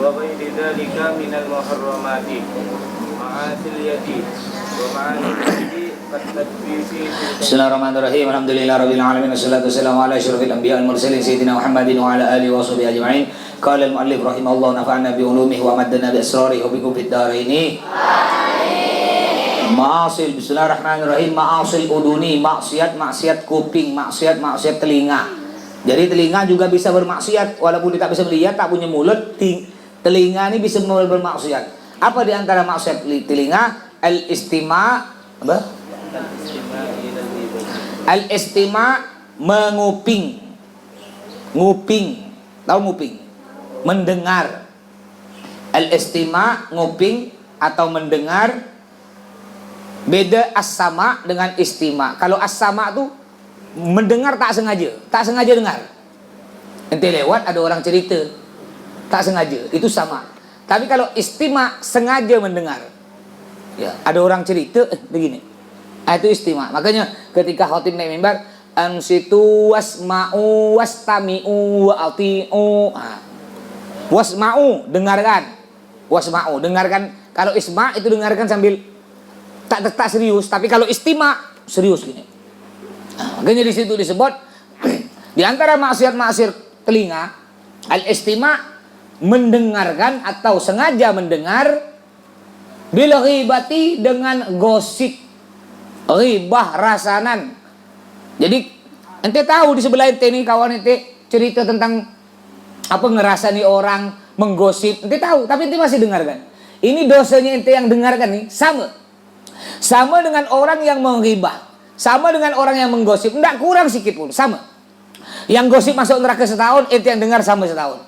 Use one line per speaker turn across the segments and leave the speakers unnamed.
وغير ذلك من المحرمات معاصي اليد ومعاصي اليد كالتدبيس.
Bismillahirrahmanirrahim. Alhamdulillahirabbil alamin wassalatu wassalamu ala asyrofil anbiya'i wal mursalin sayyidina Muhammadin wa ala alihi washabihi ajma'in. Qala al-muallif rahimahullah nafa'ana bi ulumihi wa maddana bi asrarihi wa bikum fid dharain. Ma'asil. Bismillahirrahmanirrahim. Ma'asil uduni, maksiat kuping, maksiat telinga. Jadi telinga juga bisa bermaksiat walaupun dia tak bisa melihat, tak punya mulut. Telinga ini bisa bermaksiat. Apa di antara maksiat telinga? Al-istima', apa? Al-istima' menguping. Nguping. Tahu nguping? Mendengar. Al-istima' nguping atau mendengar. Beda as-sama' dengan istima'. Kalau as-sama' tuh mendengar tak sengaja dengar. Ente lewat ada orang cerita, tak sengaja, itu sama. Tapi kalau istima' sengaja mendengar. Ya, ada orang cerita begini. Itu istima'. Makanya ketika khatib naik mimbar, ansitu wasma'u wastami'u wa'ati'u. Wasma'u, dengarkan. Wasma'u, dengarkan. Kalau isma' itu dengarkan sambil tak serius. Tapi kalau istima' serius gini. Makanya di situ disebut di antara maksiat telinga, al-istima' mendengarkan atau sengaja mendengar, bil ghibati dengan gosip, ghibah rasanan. Jadi ente tahu di sebelah ente nih kawan ente cerita tentang apa ngerasani orang, menggosip, ente tahu tapi ente masih dengarkan. Ini dosanya ente yang dengarkan nih sama dengan orang yang menghibah, sama dengan orang yang menggosip, enggak kurang sedikit pun, sama. Yang gosip masuk neraka setahun, ente yang dengar sama setahun.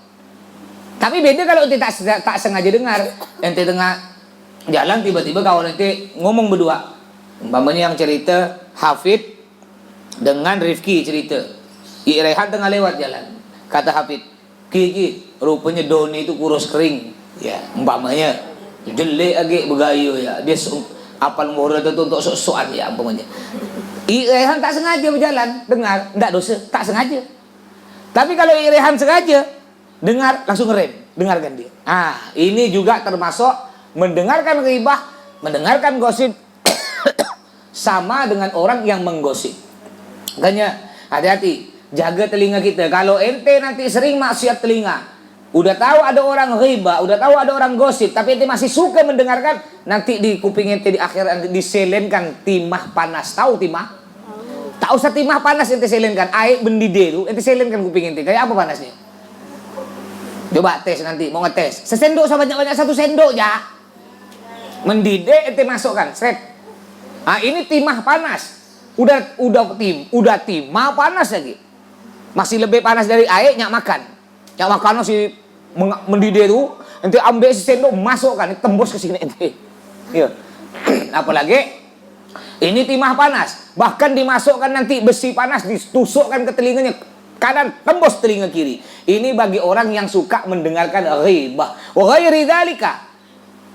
Tapi beda kalau ente tak sengaja dengar. Ente tengah jalan tiba-tiba kawan ente ngomong berdua. Umpamanya yang cerita Hafid dengan Rifki cerita. Rehan tengah lewat jalan. Kata Hafid, Ki, rupanya Doni itu kurus kering. Ya, umpamanya jelek agak begayu ya. Dia apal moral itu untuk sok-sokan ya umpamanya. Rehan tak sengaja berjalan, dengar, enggak dosa, tak sengaja. Tapi kalau Rehan sengaja dengar, langsung ngerem, dengarkan dia. Ini juga termasuk mendengarkan ghibah, mendengarkan gosip sama dengan orang yang menggosip. Makanya hati-hati, jaga telinga kita. Kalau ente nanti sering maksiat telinga, udah tahu ada orang ghibah, udah tahu ada orang gosip, tapi ente masih suka mendengarkan, nanti di kuping ente di akhir nanti diselenkan timah panas. Tahu timah? Tak usah timah panas ente selenkan, air mendidih itu ente selenkan kuping ente. Kayak apa panasnya? Coba tes nanti, mau ngetes. Sesendok sama banyak-banyak, 1 sendok ya. Mendidih ente masukkan, seret. Ini timah panas. Udah timah panas lagi. Masih lebih panas dari air, nyak makan. Nyak makan masih mendidih itu, ente ambil sendok masukkan, tembus ke sini ente. Ya. Apalagi ini timah panas, bahkan dimasukkan nanti besi panas ditusukkan ke telinganya kanan, tembus telinga kiri. Ini bagi orang yang suka mendengarkan ghibah. Wa ghairi dzalika.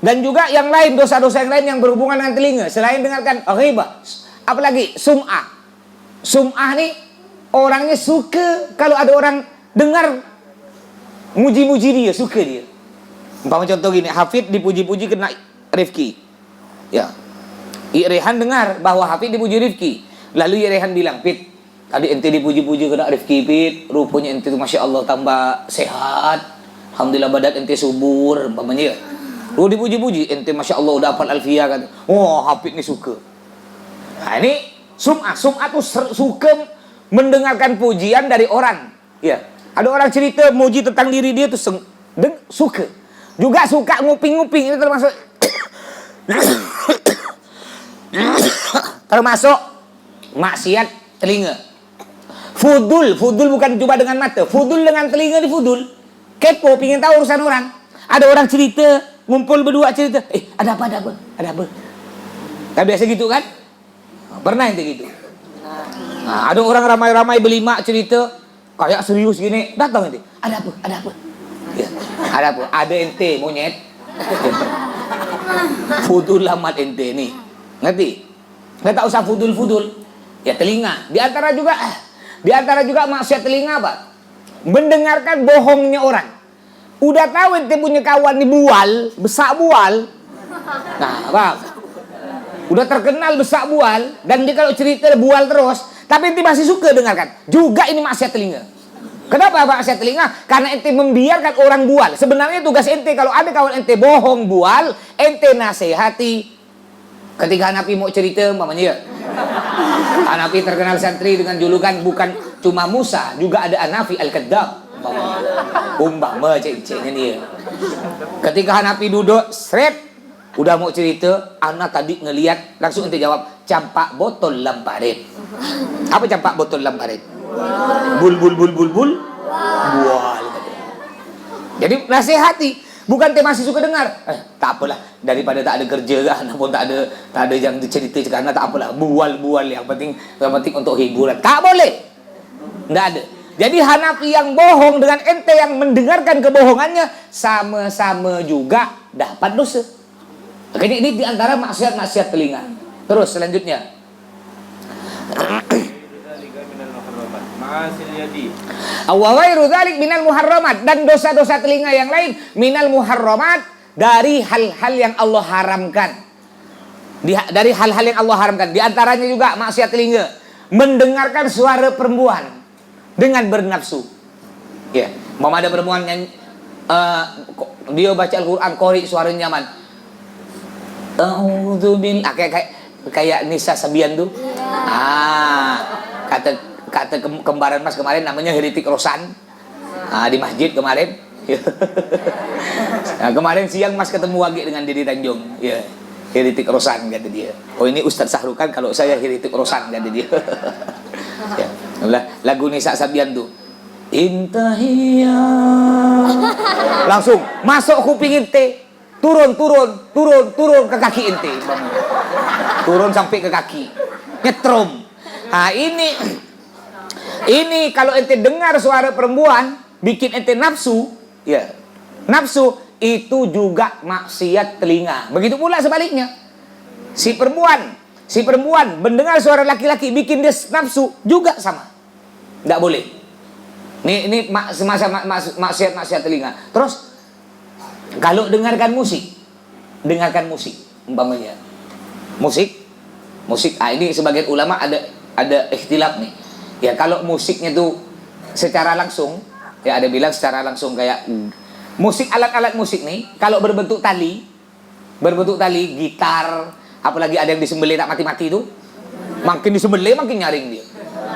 Dan juga yang lain, dosa-dosa yang lain yang berhubungan dengan telinga selain dengarkan ghibah. Apalagi sum'ah. Sum'ah nih orangnya suka kalau ada orang dengar muji-muji dia, suka dia. Umpama contoh gini, Hafid dipuji-puji kena Rifki. Ya. Rehan dengar bahwa Hafid dipuji Rifki. Lalu Rehan bilang, Pit, tadi ente dipuji-puji kena Rifki, Pit. Rupanya ente itu Masya Allah tambah sehat. Alhamdulillah badan ente subur. Umpamanya ya. Lu dipuji-puji, ente Masya Allah udah hafal alfiyah kan. Oh, Hafid ini suka. Nah ini sum'ah. Sum'ah tuh suka mendengarkan pujian dari orang. Ya. Ada orang cerita muji tentang diri dia tuh suka. Juga suka nguping-nguping. Ini termasuk termasuk maksiat telinga. Fudul bukan cuma dengan mata. Fudul dengan telinga di fudul. Kepo, pingin tahu urusan orang. Ada orang cerita, ngumpul berdua cerita. Ada apa? Kan biasa gitu kan? Pernah ente gitu? Ada orang ramai-ramai berlima cerita, kayak serius gini. Datang ente. Ada apa? Ya, ada apa? Ada ente monyet. Fudul amat ente nih. Ngerti? Nggak tak usah fudul. Ya telinga. Di antara juga maksiat telinga apa? Mendengarkan bohongnya orang. Udah tahu ente punya kawan di bual, besak bual. Nah, bang, udah terkenal besak bual, dan dia kalau cerita bual terus, tapi ente masih suka dengarkan. Juga ini maksiat telinga. Kenapa maksiat telinga? Karena ente membiarkan orang bual. Sebenarnya tugas ente kalau ada kawan ente bohong bual, ente nasihati. Ketika Hanafi mau cerita, umpamanya, Hanafi terkenal santri dengan julukan bukan cuma Musa, juga ada Hanafi Al-Kadzab. Umpama cek-ceknya nih. Ketika Hanafi duduk, seret, udah mau cerita, anak tadi ngelihat, langsung ente jawab, campak botol lamparet. Apa campak botol lamparet? Bul bual. Jadi nasihati, bukan ente masih suka dengar. Tak apalah, daripada tak ada kerja kan, pun tak ada yang dicerita karena tak apalah, bual yang penting untuk hiburan. Tak boleh. Enggak ada. Jadi Hanafi yang bohong dengan ente yang mendengarkan kebohongannya sama-sama juga dapat dosa. Makanya ini diantara maksiat telinga. Terus selanjutnya. Awawairu dzalik minal muharramat, dan dosa-dosa telinga yang lain minal muharramat, dari hal-hal yang Allah haramkan. Dari hal-hal yang Allah haramkan. Di antaranya juga maksiat telinga mendengarkan suara perempuan dengan bernafsu. Ya, mama ada perempuan yang dia baca Al-Quran, qori suaranya nyaman. A'udzubillah, kayak Nisa Sabian tuh. Kata kembaran Mas kemarin namanya Heritik Rosan. Di masjid kemarin. Nah, kemarin siang Mas ketemu lagi dengan Didi Tanjung. Ya, Heritik Rosan kata dia. Oh, ini Ustadz Sahrukan, kalau saya Heritik Rosan kata dia. Ya, lagu Nisa Sabian tuh. Intahiyya. Langsung masuk kuping ente. Turun ke kaki ente. Turun sampai ke kaki. Nyetrum. Nah, ini kalau ente dengar suara perempuan bikin ente nafsu, ya. Nafsu itu juga maksiat telinga. Begitu pula sebaliknya. Si perempuan mendengar suara laki-laki bikin dia nafsu juga sama. Enggak boleh. Ini maksiat telinga. Terus kalau dengarkan musik umpamanya. Musik. Ini sebagian ulama ada ikhtilaf nih. Ya, kalau musiknya tuh secara langsung, ya ada bilang secara langsung kayak musik, alat-alat musik nih kalau berbentuk tali, gitar, apalagi ada yang disembelih tak mati-mati itu, makin disembelih makin nyaring dia.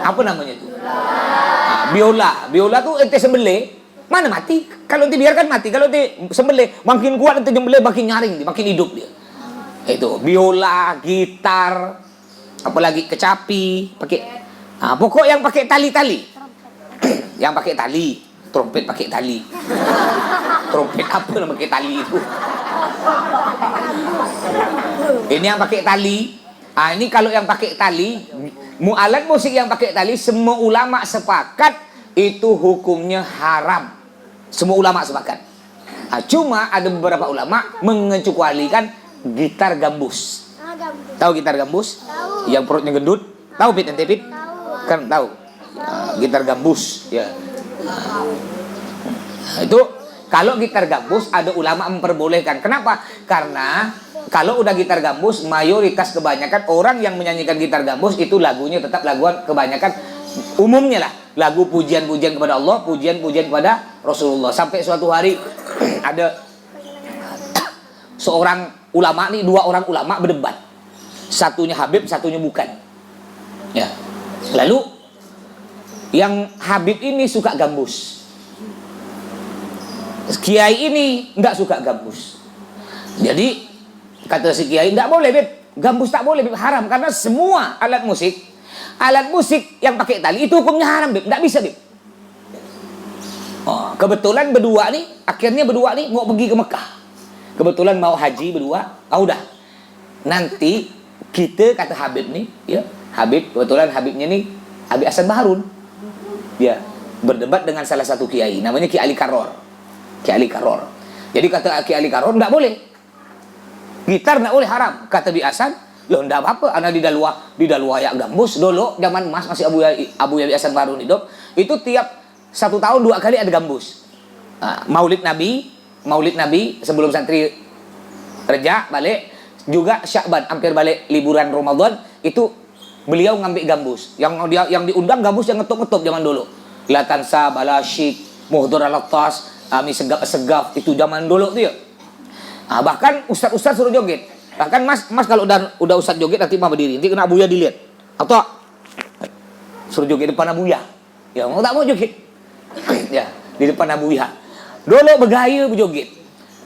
Apa namanya itu? Biola tuh ente sembelih, mana mati? Kalau ente biarkan mati, kalau ente sembelih makin kuat, ente sembelih makin nyaring dia, makin hidup dia. Itu biola, gitar, apalagi kecapi, pakai pokok yang pakai tali-tali. Yang pakai tali, trompet pakai tali. Trompet apa yang pakai tali itu? Ini yang pakai tali. Ini kalau yang pakai tali, alat musik yang pakai tali, semua ulama sepakat itu hukumnya haram. Semua ulama sepakat. Cuma ada beberapa ulama mengecualikan gitar gambus. Tahu gitar gambus? Tahu. Yang perutnya gendut? Tahu Pit, ente Pit? Kan tahu. Gitar gambus, ya. Itu kalau gitar gambus ada ulama memperbolehkan. Kenapa? Karena kalau udah gitar gambus, mayoritas kebanyakan orang yang menyanyikan gitar gambus itu lagunya tetap laguan kebanyakan umumnya lah lagu pujian-pujian kepada Allah, pujian-pujian kepada Rasulullah. Sampai suatu hari ada seorang ulama nih, dua orang ulama berdebat. Satunya Habib, satunya bukan. Ya. Lalu yang Habib ini suka gambus. Kiai ini enggak suka gambus. Jadi kata si Kiai, enggak boleh, Beb. Gambus tak boleh, Beb. Haram karena semua alat musik yang pakai tali itu hukumnya haram, Beb. Enggak bisa, Beb. Kebetulan akhirnya berdua nih mau pergi ke Mekah. Kebetulan mau haji berdua. Udah. Nanti kita kata Habib nih, ya. Kebetulan Habibnya nih Habib Hasan Baharun. Ya, berdebat dengan salah satu kiai namanya Ki Ali Karor. Jadi kata Ki Ali Karor enggak boleh. Gitar enggak boleh, haram. Kata Bi Hasan, loh enggak apa-apa, ana di dalua ya gambus dulu zaman Mas masih Abu Hasan Baharun hidup, itu tiap 1 tahun 2 kali ada gambus. Maulid Nabi sebelum santri Reja balik, juga Sya'ban hampir balik liburan Ramadan itu beliau ngambil gambus. Yang diundang gambus yang ngetuk-ngetuk zaman dulu. La tansa bala syik, muhdhar al-tas, ami segaf itu zaman dulu tuh ya. Bahkan ustaz-ustaz suruh joget. Bahkan mas kalau udah ustaz joget nanti mah berdiri, nanti kena Abuya dilihat. Atau suruh joget depan Abuya. Ya mau tak mau joget. Ya, di depan Abuya. Dulu bergaya berjoget.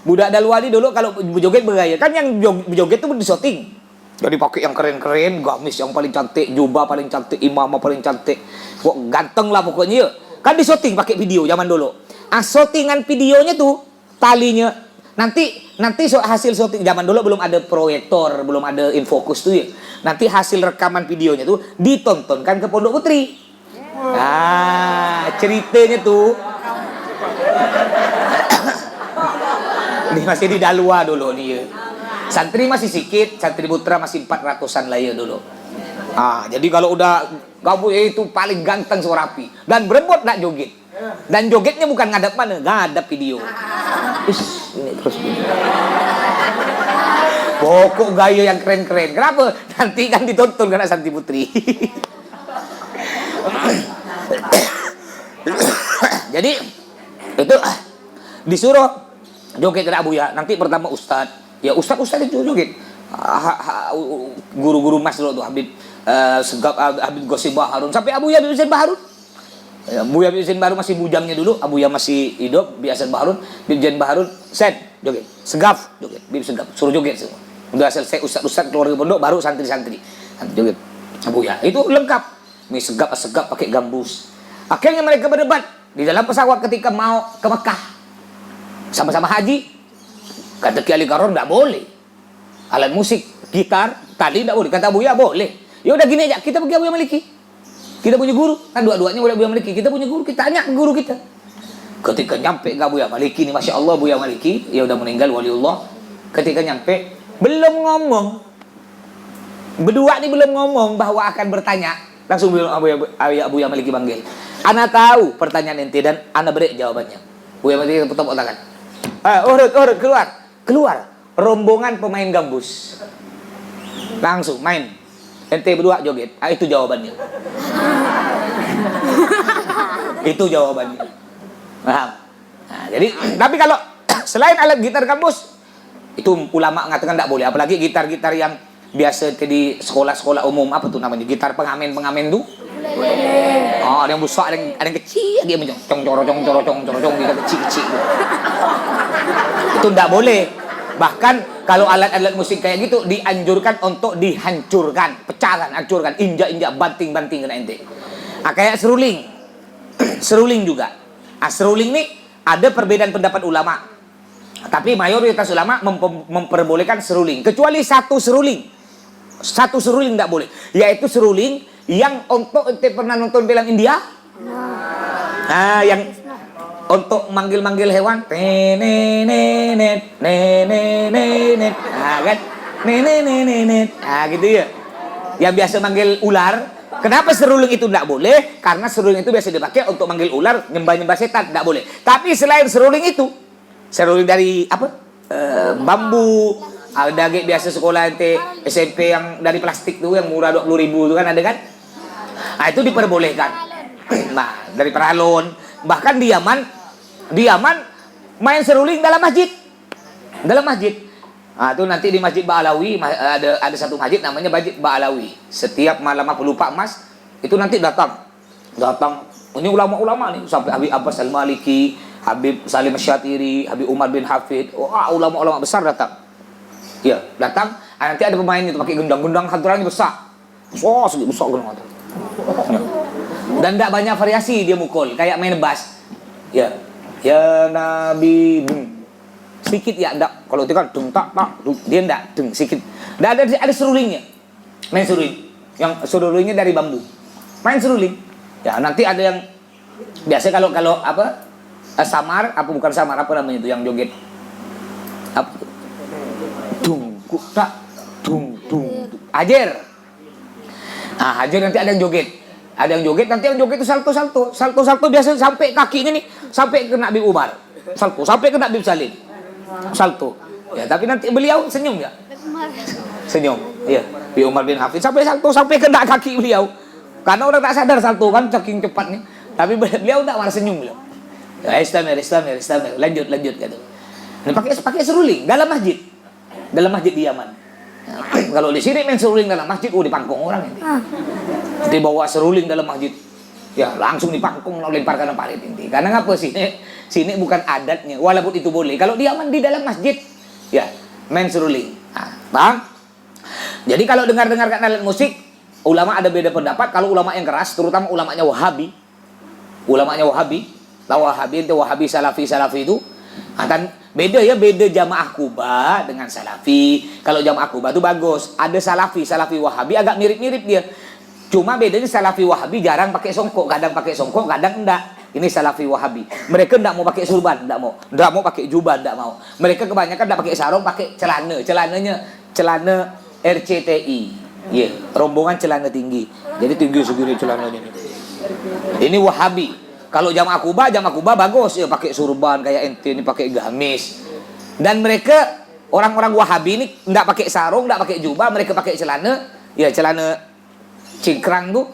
Budak Dalwali dulu kalau berjoget bergaya. Kan yang berjoget itu disoting. Jadi pakai yang keren-keren, gamis yang paling cantik, jubah paling cantik, imamah paling cantik. Kok ganteng lah pokoknya. Kan disoting pakai video zaman dulu. Shootingan videonya tuh talinya nanti hasil syuting zaman dulu belum ada proyektor, belum ada infocus tuh ya. Nanti hasil rekaman videonya tuh ditontonkan ke Pondok Putri. Ceritanya tuh ini masih di Dalwa dulu nih ya. Santri masih sedikit, santri putra masih 400-an lah ya dulu. Jadi kalau udah kamu itu paling ganteng suara api dan berebut nak joget. Dan jogetnya bukan ngadap mana, ngadap video. Ini terus gini. Pokok gaya yang keren-keren. Kenapa? Nanti kan ditonton karena santri putri. Jadi itu disuruh joget ke Abuya. Nanti pertama ustad. Ya ustad itu joget. Guru-guru mas dulu tuh Habib Segap, Habib Gosim Baharun sampai Abuya Habib Hussein Baharun. Buya Habib Hussein Baharun masih bujangnya dulu. Abuya masih hidup. Biasa Baharun, Habib Hussein Baharun, joget. Segaf joget. Habib Segaf suruh joget semua. Udah selesai ustad keluarga pondok baru santri-santri joget. Abuya itu lengkap. Mi segap pakai gambus. Akhirnya mereka berdebat di dalam pesawat ketika mau ke Mekah. Sama-sama haji. Kata Kiai Ali Karon enggak boleh. Alat musik, gitar, tadi enggak boleh. Kata Abuya boleh. Ya udah gini aja, kita pergi Abuya Maliki. Kita punya guru, kan dua-duanya boleh Abuya Maliki. Kita punya guru, kita tanya ke guru kita. Ketika nyampe ke Abuya Maliki nih, Masya Allah Abuya Maliki, ya udah meninggal waliullah. Ketika nyampe, belum ngomong. Berdua nih belum ngomong bahwa akan bertanya. Langsung bilang Abuya Maliki panggil. Ana tahu pertanyaan ente dan ana beri jawabannya. Abuya Maliki tepuk tangan. Urut, keluar. Rombongan pemain gambus. Langsung main. Ente berdua joget. Itu jawabannya. Itu jawabannya. Paham? Jadi, tapi kalau selain alat gitar gambus, itu ulama mengatakan tidak boleh. Apalagi gitar-gitar yang biasa di sekolah-sekolah umum, apa tuh namanya? Gitar pengamen tuh. Ada yang besar, ada yang kecil, dia cong gitar kecil. Itu tidak boleh. Bahkan kalau alat-alat musik kayak gitu dianjurkan untuk dihancurkan, pecahkan, hancurkan, injak-injak, banting-banting kena ente. Kayak seruling. Seruling juga. Seruling nih ada perbedaan pendapat ulama. Tapi mayoritas ulama memperbolehkan seruling, kecuali satu seruling. Satu seruling tidak boleh, yaitu seruling yang untuk ente pernah nonton film India? Yang untuk manggil-manggil hewan, nenenet, kan, nenenet, gitu ya. Yang biasa manggil ular. Kenapa seruling itu tidak boleh? Karena seruling itu biasa dipakai untuk manggil ular, nyembah-nyembah setan, tidak boleh. Tapi selain seruling itu, seruling dari apa? Bambu. Ada biasa sekolah ente SMP yang dari plastik tuh yang murah 20.000 itu kan ada kan? Itu diperbolehkan. Nah, dari peralon, bahkan di Yaman main seruling dalam masjid. Dalam masjid. Itu nanti di Masjid Ba'alawi ada satu masjid namanya Masjid Ba'alawi. Setiap malam aku lupa Mas, itu nanti datang. Ini ulama-ulama nih, sampai Habib Abbas Al-Maliki, Habib Salim Syatiri, Habib Umar bin Hafid. Ulama-ulama besar datang. Ya, datang. Nanti ada pemain itu pakai gendang hanturannya besar. Besar gendang. Dan tidak banyak variasi dia mukul, kayak main bass. Ya Nabi, sedikit ya, enggak. Kalau itu kan dia enggak, sedikit. Dan ada serulingnya. Main seruling. Yang serulingnya dari bambu. Main seruling. Ya, nanti ada yang biasa kalau apa? Samar, bukan samar, apa namanya itu yang joget? Apa? Hajar. Hajar nanti ada yang joget. Nanti yang joget itu salto biasa sampai kakinya nih, sampai ke Nabi Umar. Salto sampai kena bib salib. Salto. Ya, tapi nanti beliau senyum ya. Senyum. Iya. Bi Umar bin Hafid sampai salto sampai kena kaki beliau. Karena orang tak sadar salto kan saking cepatnya. Tapi beliau tak malah senyum beliau. Ya, istamir. Lanjut gitu. Ini pakai seruling dalam masjid. Dalam masjid di Yaman. Ya, kalau di sini main seruling dalam masjid, dipangkong orang ini. Dibawa seruling dalam masjid. Ya, langsung dipangkong, lemparkan ke parit inti. Karena ngapa sini bukan adatnya, walaupun itu boleh. Kalau di Yaman di dalam masjid, ya, main seruling. Nah, paham? Jadi kalau dengarkan alat musik, ulama ada beda pendapat. Kalau ulama yang keras, terutama ulamanya Wahabi. Tahu Wahabi Salafi itu akan beda jamaah Kuba dengan Salafi. Kalau jamaah Kuba itu bagus. Ada Salafi Wahabi agak mirip-mirip dia. Cuma bedanya Salafi Wahabi jarang pakai songkok, kadang pakai songkok, kadang enggak. Ini Salafi Wahabi. Mereka enggak mau pakai surban, enggak mau pakai jubah, enggak mau. Mereka kebanyakan enggak pakai sarung, pakai celana RCTI. Iya, rombongan celana tinggi. Jadi tinggi segini celananya. Ini Wahabi. Kalau jamaah Kuba bagus ya, pakai surban kayak ente ini pakai gamis. Dan mereka orang-orang Wahabi ini enggak pakai sarung, enggak pakai jubah, mereka pakai celana cingkrang tuh.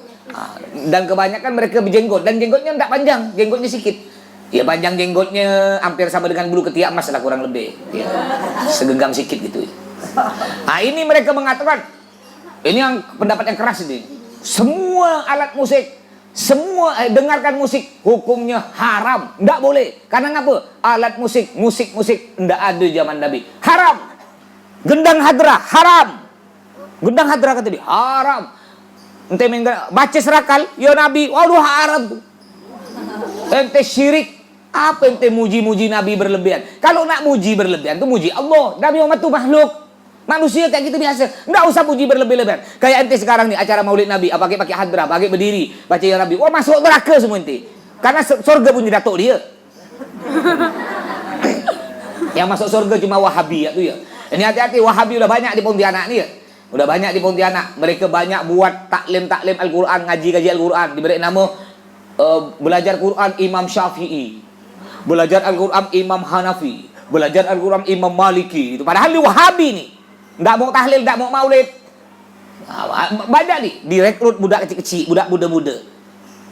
Dan kebanyakan mereka berjenggot, dan jenggotnya enggak panjang, jenggotnya sedikit. Ya panjang jenggotnya hampir sama dengan bulu ketiak emas lah kurang lebih. Ya, segenggam sedikit gitu. Nah, ini mereka mengatakan ini yang pendapat yang keras ini. Semua alat musik, dengarkan musik hukumnya haram, enggak boleh. Karena ngapa? Alat musik enggak ada zaman Nabi. Haram. Gendang hadra haram. Gendang hadra kata dia haram. Ente baca serakal, ya Nabi, waduh haram tuh. Ente syirik. Apa ente muji-muji Nabi berlebihan? Kalau nak muji berlebihan tuh muji Allah. Nabi Muhammad tuh makhluk. Manusia kayak gitu biasa. Enggak usah puji berlebih-lebihan. Kayak ente sekarang nih acara Maulid Nabi, pakai hadra, pakai berdiri, baca ya Nabi. Wah, masuk neraka semua ente. Karena surga punya datuk dia. Yang masuk surga cuma Wahabi ya tuh ya. Ini hati-hati, Wahabi udah banyak di Pontianak nih ya. Udah banyak di Pontianak. Mereka banyak buat taklim Al-Quran, ngaji Al-Quran. Diberi nama belajar Quran Imam Syafi'i, belajar Al-Quran Imam Hanafi, belajar Al-Quran Imam Maliki. Itu padahal di Wahabi nih. Nggak mau tahlil, nggak mau maulid. Banyak nih, direkrut budak kecil-kecil, budak muda-muda.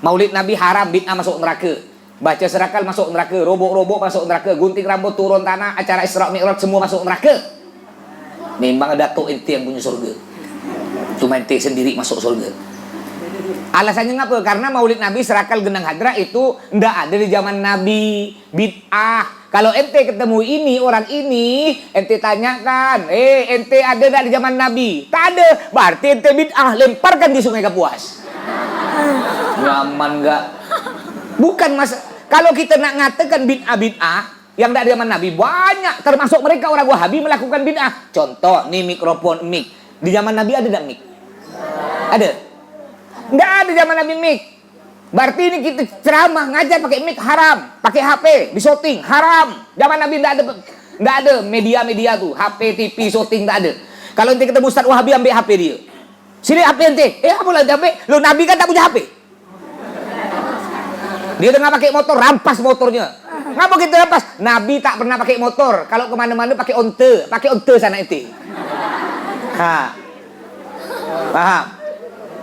Maulid Nabi haram, bid'ah masuk neraka. Baca serakal masuk neraka, robok-robok masuk neraka, gunting rambut turun tanah, acara Isra Mi'raj semua masuk neraka. Memang datuk ente yang punya surga. Cuma ente sendiri masuk surga. Alasannya ngapa? Karena Maulid Nabi serakal gendang hadra itu ndak ada di zaman Nabi, bid'ah. Kalau ente ketemu orang ini, ente tanyakan, ente ada nggak di zaman Nabi? Tak ada, berarti ente bid'ah, lemparkan di Sungai Kapuas. Nyaman nggak? Bukan mas. Kalau kita nak ngatakan bid'ah yang nggak di zaman Nabi, banyak, termasuk mereka orang Wahabi melakukan bid'ah. Contoh, nih mikrofon mic. Di zaman Nabi ada nggak mic? Ada? Nggak ada zaman Nabi mic. Berarti ini kita ceramah ngajar pakai mic haram, pakai HP di shooting haram. Zaman Nabi nggak ada media tuh, HP, TV, shooting nggak ada. Kalau nanti ketemu Ustaz Wahabi ambil HP dia, sini HP ente, apa lagi HP? Lo Nabi kan tak punya HP. Dia tengah pakai motor, rampas motornya. Ngapa kita rampas? Nabi tak pernah pakai motor. Kalau kemana-mana pakai onte sana ente. Paham?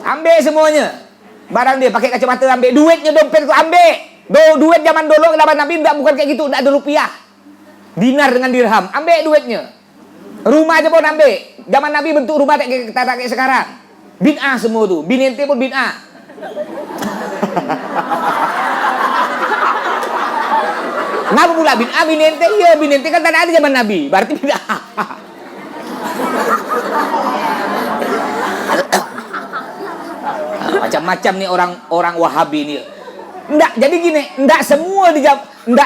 Ambil semuanya. Barang dia pakai kacamata, ambil duitnya, dompet itu ambil. Duit zaman dulu zaman Nabi enggak, bukan kayak gitu, enggak ada rupiah. Dinar dengan dirham, ambil duitnya. Rumah aja pun ambil. Zaman Nabi bentuk rumah kayak sekarang. Bid'ah semua tuh. Binente pun bid'ah. Kenapa pula bid'ah binente? Iya, binente kan tak ada zaman Nabi. Berarti bid'ah. Macam-macam nih orang Wahabi nih. Enggak, jadi gini, enggak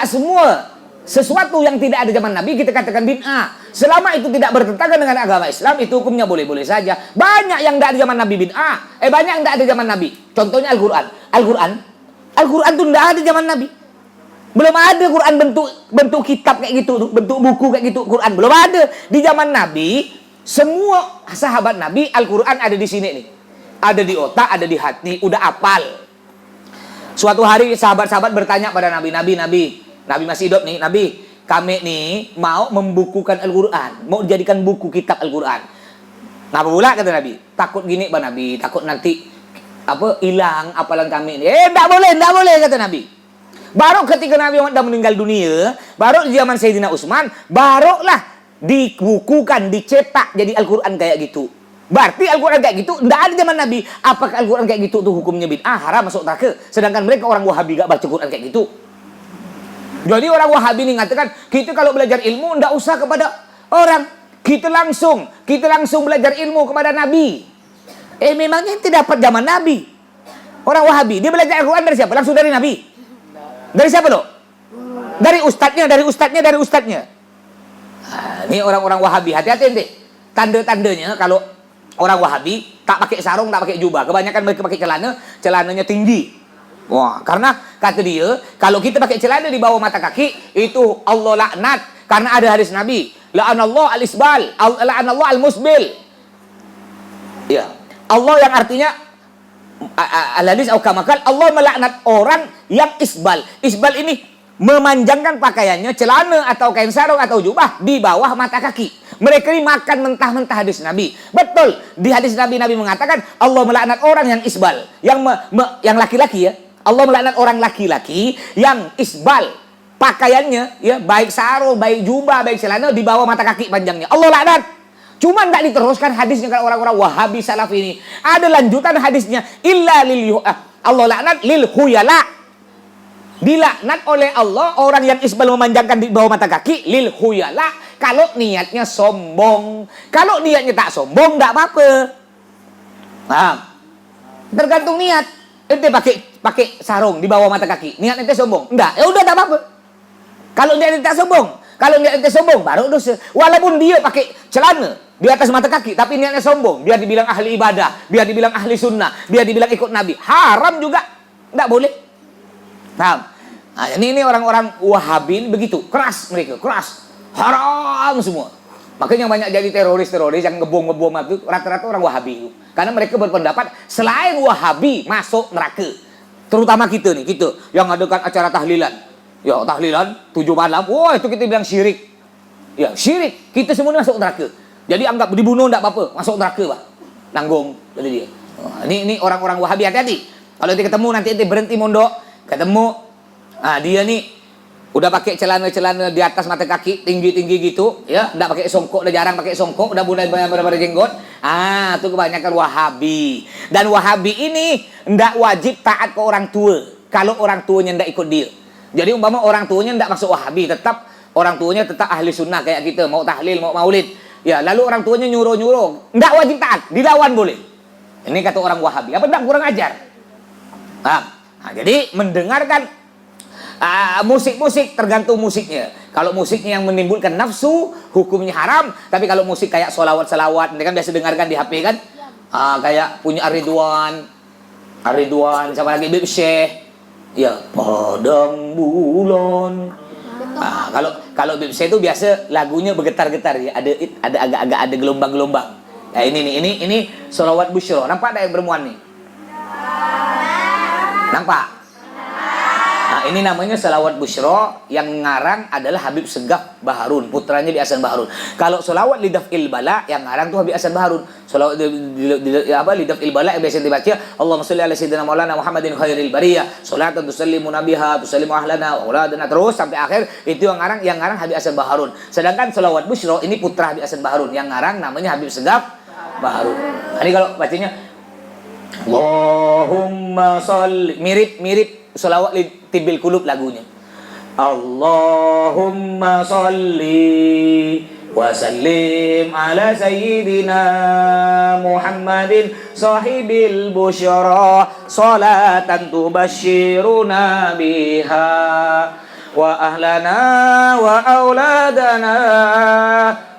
semua sesuatu yang tidak ada zaman Nabi kita katakan bid'ah. Selama itu tidak bertentangan dengan agama Islam, itu hukumnya boleh-boleh saja. Banyak yang enggak ada zaman Nabi bid'ah. Banyak yang enggak ada zaman Nabi. Contohnya Al-Quran tuh enggak ada zaman Nabi. Belum ada Quran bentuk kitab kayak gitu, bentuk buku kayak gitu, Quran belum ada. Di zaman Nabi, semua sahabat Nabi Al-Quran ada di sini nih. Ada di otak, ada di hati, udah apal. Suatu hari sahabat-sahabat bertanya pada Nabi, Nabi masih hidup nih, Nabi, kami nih mau membukukan Al-Quran, mau jadikan buku kitab Al-Quran. Ngapa pula kata Nabi? Takut gini Pak Nabi, takut nanti hilang apalan kami ini. Enggak boleh kata Nabi. Baru ketika Nabi Muhammad dah meninggal dunia, baru di zaman Sayyidina Utsman, barulah dibukukan, dicetak jadi Al-Quran kayak gitu. Berarti Al-Quran kayak gitu enggak ada zaman Nabi. Apakah Al-Quran kayak gitu tuh hukumnya bid'ah, haram, masuk neraka? Sedangkan mereka orang Wahabi gak baca Quran kayak gitu. Jadi orang Wahabi ini mengatakan, kita kalau belajar ilmu enggak usah kepada orang, kita langsung belajar ilmu kepada Nabi. Memangnya tidak dapat zaman Nabi. Orang Wahabi, dia belajar Al-Quran dari siapa? Langsung dari Nabi. Dari siapa loh? Dari ustadznya. Nah, ini orang-orang Wahabi, hati-hati ente. Tanda-tandanya kalau orang Wahabi tak pakai sarung, tak pakai jubah. Kebanyakan mereka pakai celananya tinggi. Wah, karena kata dia, kalau kita pakai celana di bawah mata kaki, itu Allah laknat. Karena ada hadis Nabi, la'anallahu al-isbal, la'anallahu al-musbil. Ya, Allah yang artinya al-hadis au kamakal, Allah melaknat orang yang isbal. Isbal ini memanjangkan pakaiannya, celana atau kain sarung atau jubah di bawah mata kaki. Mereka ini makan mentah-mentah hadis Nabi. Betul, di hadis Nabi mengatakan Allah melaknat orang yang isbal, yang laki-laki ya. Allah melaknat orang laki-laki yang isbal pakaiannya ya, baik sarung, baik jubah, baik celana di bawah mata kaki panjangnya. Allah laknat. Cuma tidak diteruskan hadisnya kalau orang-orang Wahabi salaf ini. Ada lanjutan hadisnya, Allah laknat lil khuyala. Dilaknat oleh Allah orang yang isbal memanjangkan di bawah mata kaki lil khuyala, kalau niatnya sombong. Kalau niatnya tak sombong tidak apa-apa. Paham? Tergantung niat. Ente pakai sarung di bawah mata kaki, niat ente sombong? Enggak, ya udah tak apa-apa. Kalau niat ente tak sombong, baru dosa. Walaupun dia pakai celana di atas mata kaki, tapi niatnya sombong, biar dibilang ahli ibadah, biar dibilang ahli sunnah, biar dibilang ikut Nabi, haram juga, enggak boleh. Paham? Nah, ini orang-orang Wahabi begitu, keras mereka, keras, haram semua. Makanya banyak jadi teroris yang ngebom itu rata-rata orang Wahabi itu. Karena mereka berpendapat selain Wahabi masuk neraka. Terutama kita yang adakan acara tahlilan. Ya, tahlilan 7 malam. Wah, itu kita bilang syirik. Ya, syirik. Kita semua masuk neraka. Jadi anggap dibunuh enggak apa-apa, masuk neraka, Pak. Nanggung kata dia. Ini orang-orang Wahabi, hati-hati. Kalau nanti ketemu nanti berhenti mondok, ketemu dia nih udah pakai celana di atas mata kaki tinggi gitu ya, enggak pakai songkok, udah jarang pakai songkok, udah mulai banyak jenggot. Itu kebanyakan Wahabi. Dan Wahabi ini enggak wajib taat ke orang tua kalau orang tuanya enggak ikut dia. Jadi umpama orang tuanya enggak masuk Wahabi, tetap orang tuanya tetap ahli sunnah kayak kita, mau tahlil, mau maulid. Ya, lalu orang tuanya nyuruh, enggak wajib taat, dilawan boleh. Ini kata orang Wahabi. Apa enggak kurang ajar? Jadi mendengarkan musik-musik tergantung musiknya. Kalau musiknya yang menimbulkan nafsu, hukumnya haram. Tapi kalau musik kayak solawat-solawat, ini kan biasa dengarkan di HP kan, kayak punya Ar-Ridwan sama lagi Bib Syekh, ya Padang Bulan. Kalau Bib Syekh itu biasa lagunya bergetar-getar ya, ada agak-agak ada gelombang-gelombang. Ya ini solawat Busyra. Nampak ada yang bermuan nih? Nampak? Ini namanya Salawat Busyra, yang ngarang adalah Habib Segaf Baharun, putranya Habib Hasan Baharun. Kalau Salawat Lidaf'il Bala, yang ngarang tuh Habib Hasan Baharun. Salawat Lidaf'il Bala yang biasa dibaca, Allahumma sholli ala sayyidina maulana Muhammadin khairil bariyah, sholatan tusallimu nabiha, tusallimu ahlana wa auladana, terus sampai akhir. Itu yang ngarang Habib Hasan Baharun. Sedangkan Salawat Busyra ini putra Habib Hasan Baharun, yang ngarang namanya Habib Segaf Baharun. Ini kalau bacanya Allahumma sholli, mirip Salawat Tibil Kulub lagunya. Allahumma sholli wa sallim ala sayyidina Muhammadin sahibil busyara, salatan tubashiruna biha wa ahlana wa auladana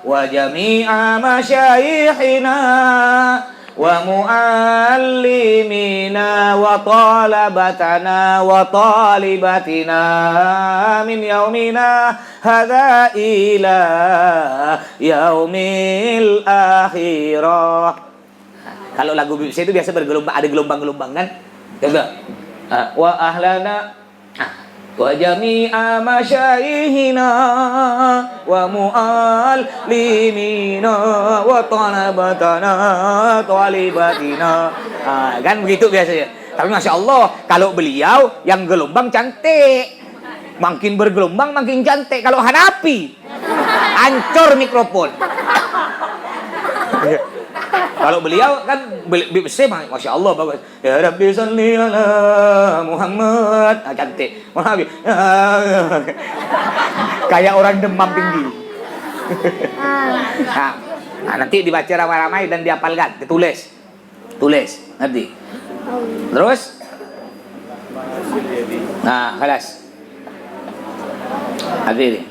wa jami'a masyayikhina wa muallimina wa talabatana wa talibatina min yaumina hadza ila yaumil akhirah. Kalau lagu BBC itu biasa bergelombang, ada gelombang-gelombang kan? Coba. Wa ahlana wa jami'a masyaihina wa mu'allimina wa talabatana talibatina. Kan begitu biasanya. Tapi Masya Allah, kalau beliau yang gelombang cantik, makin bergelombang makin cantik. Kalau Hanafi hancur mikrofon. Kalau beliau kan Masya Allah bagus. Ya Rabbi salli ala Muhammad. Cantik. Kayak orang demam tinggi. Nah, nanti dibaca ramai-ramai dan dihafalkan, ditulis. Nanti. Terus? Nah, kelas. Hadirin.